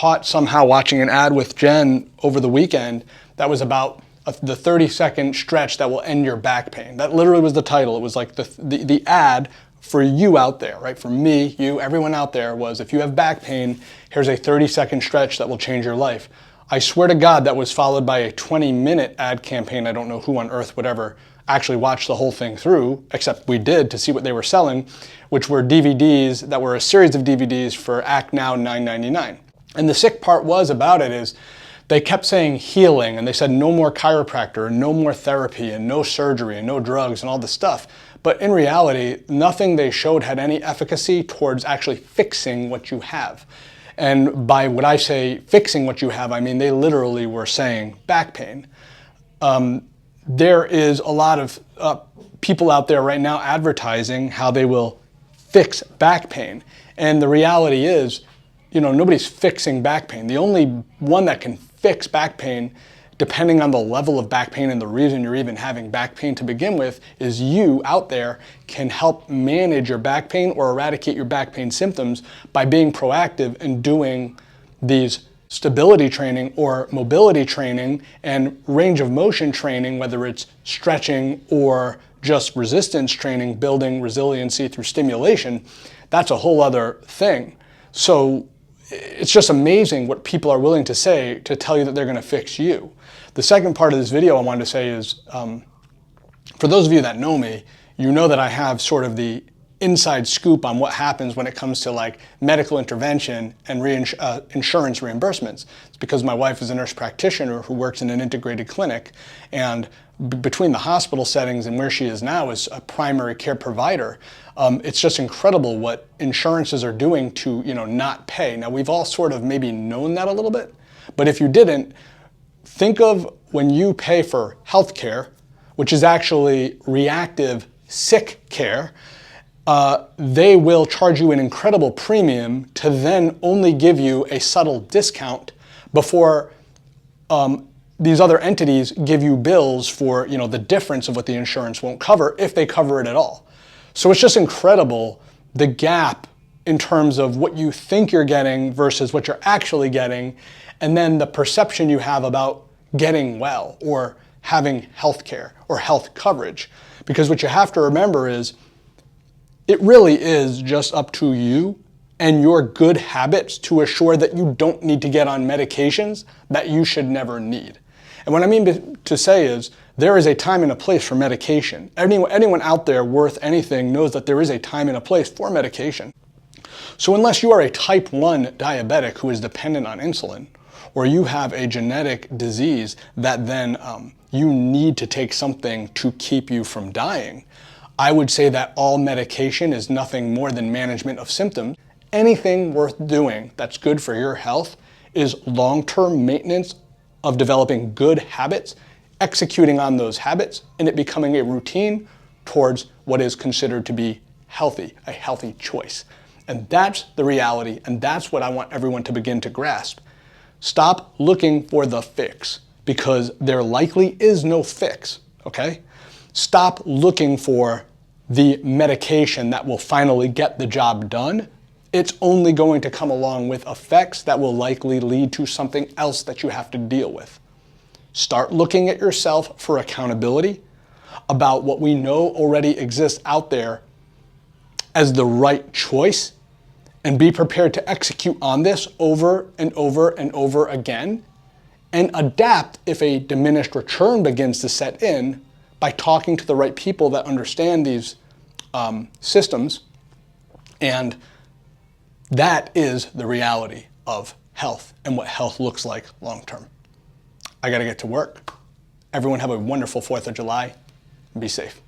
caught somehow watching an ad with Jen over the weekend that was about the 30-second stretch that will end your back pain. That literally was the title. It was like the ad for you out there, right? For me, you, everyone out there was, if you have back pain, here's a 30-second stretch that will change your life. I swear to God, that was followed by a 20-minute ad campaign. I don't know who on earth would ever actually watch the whole thing through, except we did to see what they were selling, which were DVDs that were a series of DVDs for Act Now $9.99. And the sick part was about it is they kept saying healing, and they said no more chiropractor, and no more therapy, and no surgery, and no drugs, and all this stuff. But in reality, nothing they showed had any efficacy towards actually fixing what you have. And by what I say fixing what you have, I mean they literally were saying back pain. There is a lot of people out there right now advertising how they will fix back pain. And the reality is, nobody's fixing back pain. The only one that can fix back pain, depending on the level of back pain and the reason you're even having back pain to begin with, is you out there can help manage your back pain or eradicate your back pain symptoms by being proactive and doing these stability training or mobility training and range of motion training, whether it's stretching or just resistance training, building resiliency through stimulation. That's a whole other thing. So it's just amazing what people are willing to say to tell you that they're going to fix you. The second part of this video I wanted to say is, for those of you that know me, you know that I have sort of the inside scoop on what happens when it comes to like medical intervention and insurance reimbursements. It's because my wife is a nurse practitioner who works in an integrated clinic, and between the hospital settings and where she is now as a primary care provider, it's just incredible what insurances are doing to not pay. Now we've all sort of maybe known that a little bit, but if you didn't, think of when you pay for health care, which is actually reactive sick care, they will charge you an incredible premium to then only give you a subtle discount before these other entities give you bills for the difference of what the insurance won't cover, if they cover it at all. So it's just incredible the gap in terms of what you think you're getting versus what you're actually getting, and then the perception you have about getting well or having health care or health coverage. Because what you have to remember is it really is just up to you and your good habits to assure that you don't need to get on medications that you should never need. And what I mean to say is there is a time and a place for medication. Anyone out there worth anything knows that there is a time and a place for medication. So unless you are a type 1 diabetic who is dependent on insulin, or you have a genetic disease that then you need to take something to keep you from dying, I would say that all medication is nothing more than management of symptoms. Anything worth doing that's good for your health is long-term maintenance of developing good habits, executing on those habits, and it becoming a routine towards what is considered to be healthy, a healthy choice. And that's the reality, and that's what I want everyone to begin to grasp. Stop looking for the fix, because there likely is no fix, okay? Stop looking for the medication that will finally get the job done. It's only going to come along with effects that will likely lead to something else that you have to deal with. Start looking at yourself for accountability about what we know already exists out there as the right choice, and be prepared to execute on this over and over and over again, and adapt if a diminished return begins to set in by talking to the right people that understand these systems. And that is the reality of health and what health looks like long term. I gotta get to work. Everyone have a wonderful 4th of July and be safe.